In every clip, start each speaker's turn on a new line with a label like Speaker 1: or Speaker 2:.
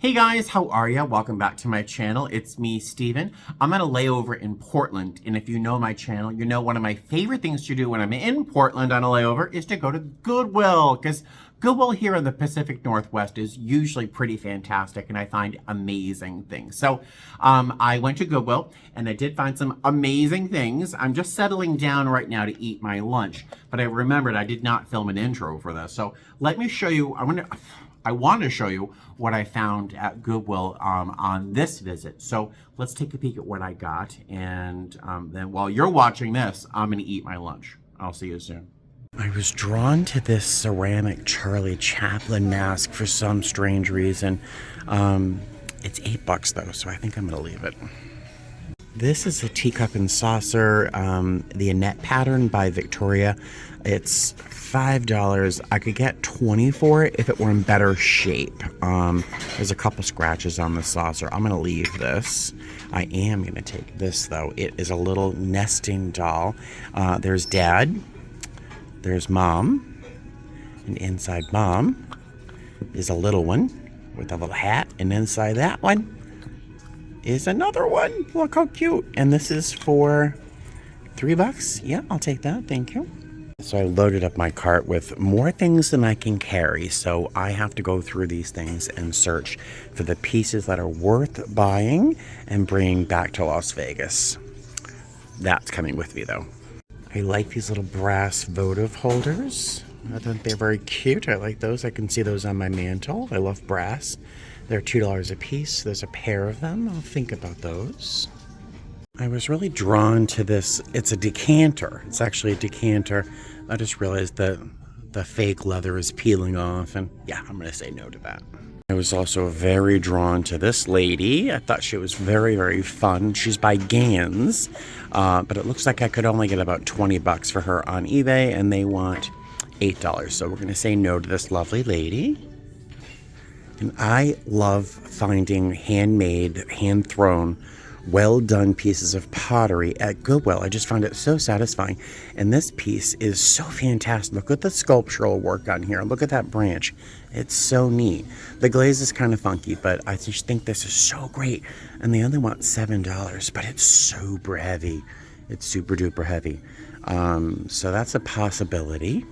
Speaker 1: Hey guys, how are ya? Welcome back to my channel. It's me, Steven. I'm at a layover in Portland, and if you know my channel, you know one of my favorite things to do when I'm in Portland on a layover is to go to Goodwill, because Goodwill here in the Pacific Northwest is usually pretty fantastic, and I find amazing things. So I went to Goodwill, and I did find some amazing things. I'm just settling down right now to eat my lunch, but I remembered I did not film an intro for this. So let me show you. I want to show you what I found at Goodwill on this visit. So let's take a peek at what I got. And then while you're watching this, I'm going to eat my lunch. I'll see you soon. I was drawn to this ceramic Charlie Chaplin mask for some strange reason. It's $8 though, so I think I'm going to leave it. This is a teacup and saucer, the Annette pattern by Victoria. It's $5. I could get $20 for it if it were in better shape. There's a couple scratches on the saucer. I'm gonna leave this. I am gonna take this though. It is a little nesting doll. There's Dad, there's Mom, and inside Mom is a little one with a little hat, and inside that one is another one. Look how cute. And this is for $3. Yeah, I'll take that. Thank you. So I loaded up my cart with more things than I can carry. So I have to go through these things and search for the pieces that are worth buying and bringing back to Las Vegas. That's coming with me though. I like these little brass votive holders. I think they're very cute. I like those. I can see those on my mantle. I love brass. They're $2 a piece. There's a pair of them. I'll think about those. I was really drawn to this. It's a decanter. It's actually a decanter. I just realized that the fake leather is peeling off, and yeah, I'm going to say no to that. I was also very drawn to this lady. I thought she was very, very fun. She's by Gans, but it looks like I could only get about $20 for her on eBay, and they want $8. So we're going to say no to this lovely lady. And I love finding handmade, hand-thrown, well-done pieces of pottery at Goodwill. I just found it so satisfying. And this piece is so fantastic. Look at the sculptural work on here. Look at that branch. It's so neat. The glaze is kind of funky, but I just think this is so great. And they only want $7, but it's super heavy. It's super duper heavy. So that's a possibility.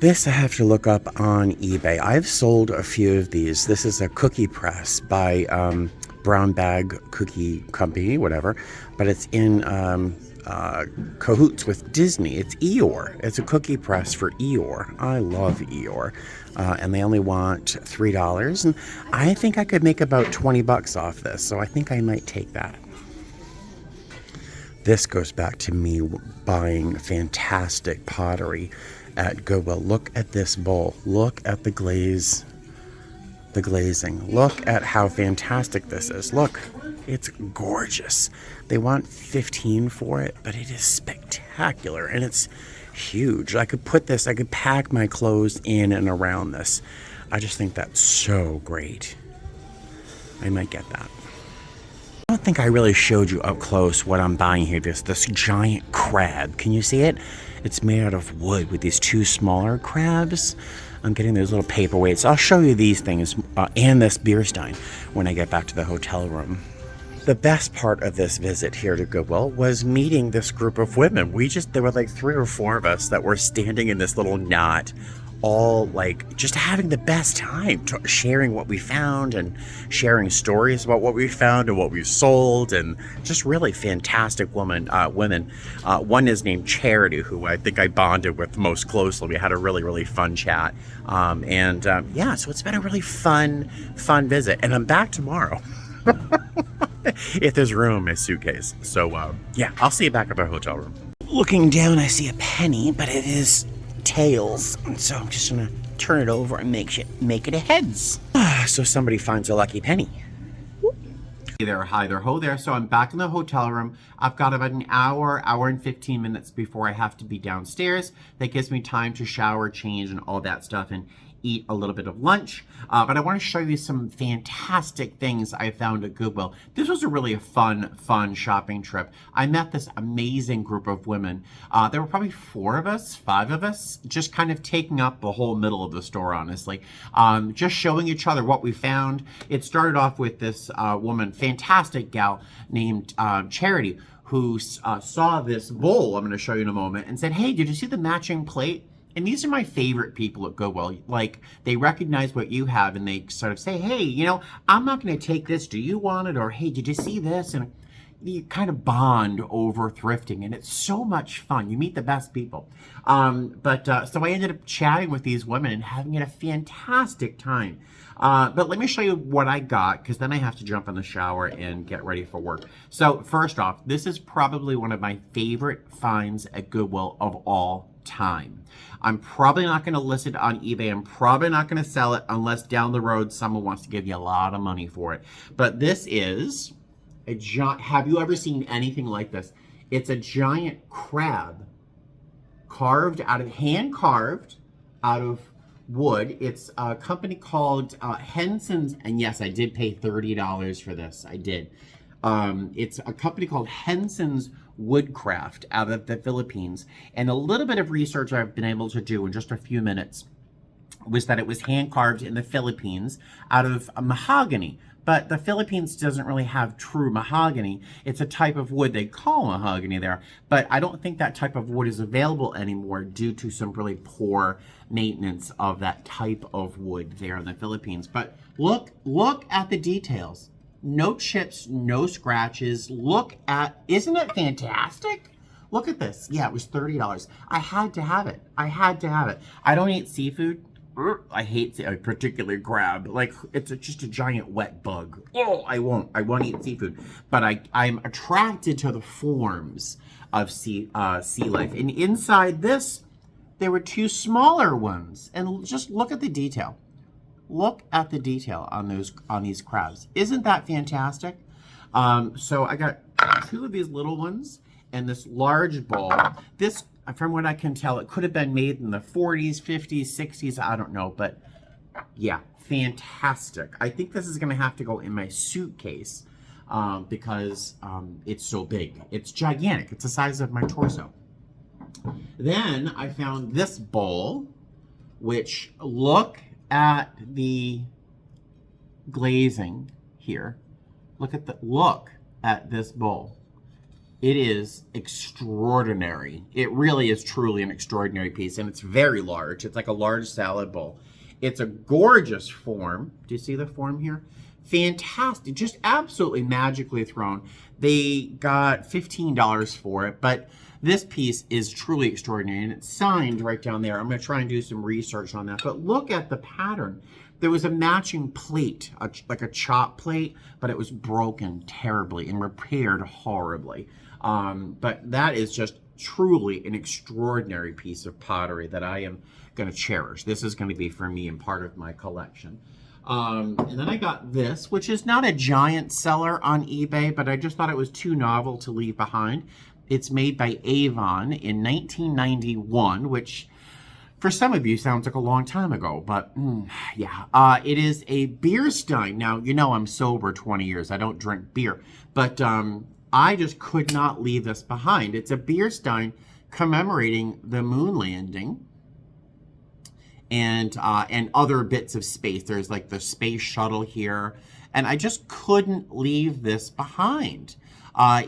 Speaker 1: This I have to look up on eBay. I've sold a few of these. This is a cookie press by Brown Bag Cookie Company, whatever. But it's in cahoots with Disney. It's Eeyore. It's a cookie press for Eeyore. I love Eeyore. And they only want $3. And I think I could make about $20 off this. So I think I might take that. This goes back to me buying fantastic pottery at Goodwill. Look at this bowl. Look at the glaze, the glazing. Look at how fantastic this is. Look, it's gorgeous. They want $15 for it, but it is spectacular and it's huge. I could put this, I could pack my clothes in and around this. I just think that's so great. I might get that. I don't think I really showed you up close what I'm buying here. This giant crab. Can you see it? It's made out of wood with these two smaller crabs. I'm getting those little paperweights. I'll show you these things and this beer stein when I get back to the hotel room. The best part of this visit here to Goodwill was meeting this group of women. There were like 3 or 4 of us that were standing in this little knot, all like just having the best time, sharing what we found and sharing stories about what we found and what we sold, and just really fantastic women. One is named Charity, who I think I bonded with most closely. We had a really, really fun chat. Yeah, so it's been a really fun visit. And I'm back tomorrow. If there's room in my suitcase. So yeah, I'll see you back at the hotel room. Looking down, I see a penny, but it is tails, so I'm just gonna turn it over and make it a heads. So somebody finds a lucky penny. Hey there, hi there, ho there. So I'm back in the hotel room. I've got about an hour and 15 minutes before I have to be downstairs. That gives me time to shower, change, and all that stuff, and eat a little bit of lunch. But I want to show you some fantastic things I found at Goodwill. This was a really fun shopping trip. I met this amazing group of women. There were probably 4 of us, 5 of us, just kind of taking up the whole middle of the store, honestly. Just showing each other what we found. It started off with this woman, fantastic gal named Charity, who saw this bowl I'm going to show you in a moment and said, hey, did you see the matching plate? And these are my favorite people at Goodwill. Like, they recognize what you have and they sort of say, hey, you know, I'm not going to take this. Do you want it? Or, hey, did you see this? And you kind of bond over thrifting, and it's so much fun. You meet the best people. So I ended up chatting with these women and having a fantastic time. But let me show you what I got, because then I have to jump in the shower and get ready for work. So first off, this is probably one of my favorite finds at Goodwill of all time. I'm probably not going to list it on eBay. I'm probably not going to sell it unless down the road someone wants to give you a lot of money for it. But this is a giant. Have you ever seen anything like this? It's a giant crab hand carved out of wood. It's a company called Henson's, and yes, I did pay $30 for this. I did. It's a company called Henson's Woodcraft out of the Philippines, and a little bit of research I've been able to do in just a few minutes was that it was hand carved in the Philippines out of mahogany. But the Philippines doesn't really have true mahogany. It's a type of wood they call mahogany there. But I don't think that type of wood is available anymore due to some really poor maintenance of that type of wood there in the Philippines. But look at the details. No chips, no scratches. Isn't it fantastic? Look at this. Yeah, it was $30. I had to have it. I don't eat seafood. I hate particularly crab. Like, it's just a giant wet bug. Oh, I won't eat seafood. But I'm attracted to the forms of sea life. And inside this, there were 2 smaller ones. And just look at the detail. Look at the detail on these crabs. Isn't that fantastic? So I got 2 of these little ones and this large bowl. This, from what I can tell, it could have been made in the 40s, 50s, 60s. I don't know, but yeah, fantastic. I think this is going to have to go in my suitcase because it's so big. It's gigantic. It's the size of my torso. Then I found this bowl, which look at the glazing here. Look at this bowl. It is extraordinary. It really is truly an extraordinary piece, and it's very large. It's like a large salad bowl. It's a gorgeous form. Do you see the form here? Fantastic, just absolutely magically thrown. They got $15 for it, but this piece is truly extraordinary, and it's signed right down there. I'm going to try and do some research on that, but look at the pattern. There was a matching plate, like a chop plate, but it was broken terribly and repaired horribly. But that is just truly an extraordinary piece of pottery that I am going to cherish. This is going to be for me and part of my collection. And then I got this, which is not a giant seller on eBay, but I just thought it was too novel to leave behind. It's made by Avon in 1991, which for some of you sounds like a long time ago, but yeah. It is a beer stein. Now, you know I'm sober 20 years. I don't drink beer, but I just could not leave this behind. It's a beer stein commemorating the moon landing and other bits of space. There's like the space shuttle here, and I just couldn't leave this behind.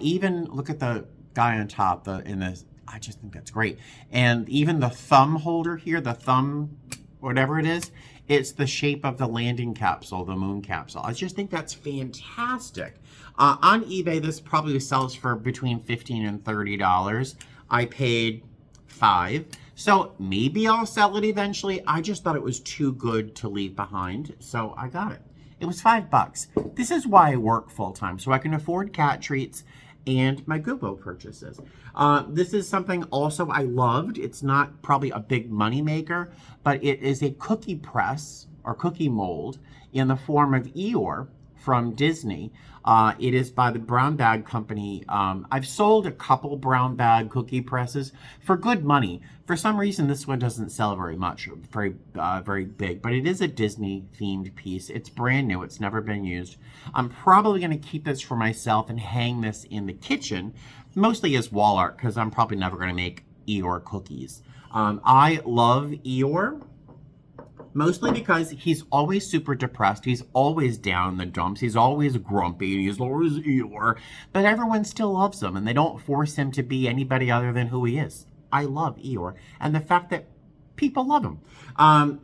Speaker 1: Even look at the guy on top I just think that's great. And even the thumb holder here, the thumb, whatever it is, it's the shape of the landing capsule, the moon capsule. I just think that's fantastic. On eBay, this probably sells for between $15 and $30. I paid $5. So maybe I'll sell it eventually. I just thought it was too good to leave behind, so I got it. It was $5. This is why I work full-time, so I can afford cat treats and my Goodwill purchases. This is something also I loved. It's not probably a big money maker, but it is a cookie press or cookie mold in the form of Eeyore from Disney. It is by the Brown Bag Company. I've sold a couple brown bag cookie presses for good money. For some reason, this one doesn't sell very much, very big, but it is a Disney themed piece. It's brand new. It's never been used. I'm probably going to keep this for myself and hang this in the kitchen, mostly as wall art, because I'm probably never going to make Eeyore cookies. I love Eeyore. Mostly because he's always super depressed. He's always down in the dumps. He's always grumpy. And he's always Eeyore. But everyone still loves him. And they don't force him to be anybody other than who he is. I love Eeyore. And the fact that people love him.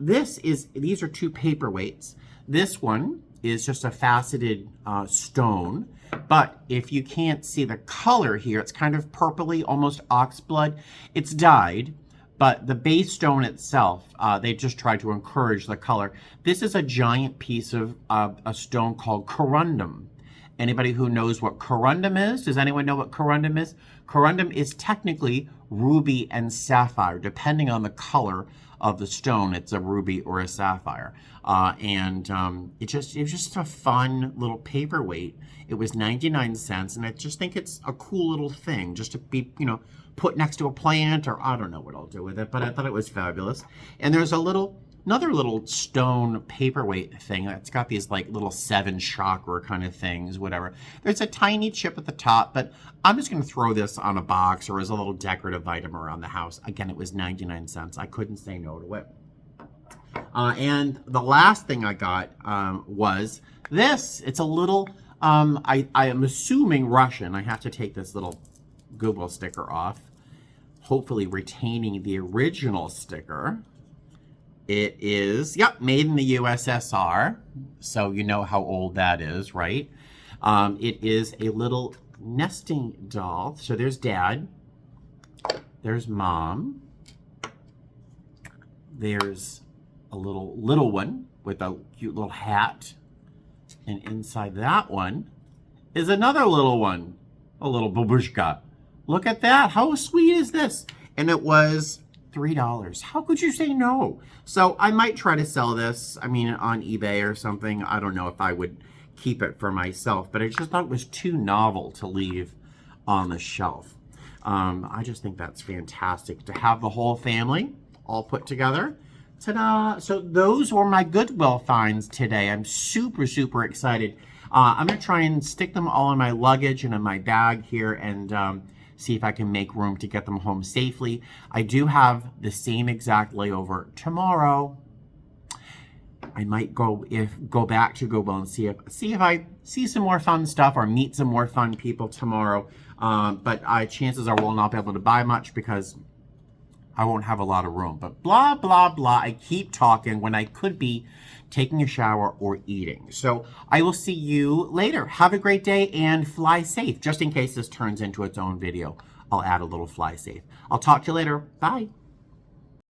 Speaker 1: These are two paperweights. This one is just a faceted stone. But if you can't see the color here, it's kind of purpley, almost oxblood. It's dyed. But the base stone itself, they just tried to encourage the color. This is a giant piece of a stone called corundum. Anybody who knows what corundum is? Does anyone know what corundum is? Corundum is technically ruby and sapphire. Depending on the color of the stone, it's a ruby or a sapphire. It was just a fun little paperweight. It was 99 cents, and I just think it's a cool little thing just to be, put next to a plant, or I don't know what I'll do with it, but I thought it was fabulous. And there's another little stone paperweight thing that's got these like little 7 chakra kind of things, whatever. There's a tiny chip at the top, but I'm just going to throw this on a box or as a little decorative item around the house. Again, it was 99 cents. I couldn't say no to it. And the last thing I got was this. It's a little, I am assuming Russian. I have to take this little Goodwill sticker off, hopefully retaining the original sticker. It is, made in the USSR, so you know how old that is, right? It is a little nesting doll. So there's Dad, there's Mom, there's a little one with a cute little hat, and inside that one is another little one, a little babushka. Look at that. How sweet is this? And it was $3. How could you say no? So I might try to sell this, on eBay or something. I don't know if I would keep it for myself, but I just thought it was too novel to leave on the shelf. I just think that's fantastic to have the whole family all put together. Ta-da! So those were my Goodwill finds today. I'm super, super excited. I'm going to try and stick them all in my luggage and in my bag here and see if I can make room to get them home safely. I do have the same exact layover tomorrow. I might go back to Goodwill and see if I see some more fun stuff or meet some more fun people tomorrow. But chances are we'll not be able to buy much because I won't have a lot of room. But blah, blah, blah. I keep talking when I could be taking a shower or eating. So I will see you later. Have a great day and fly safe. Just in case this turns into its own video, I'll add a little fly safe. I'll talk to you later. Bye.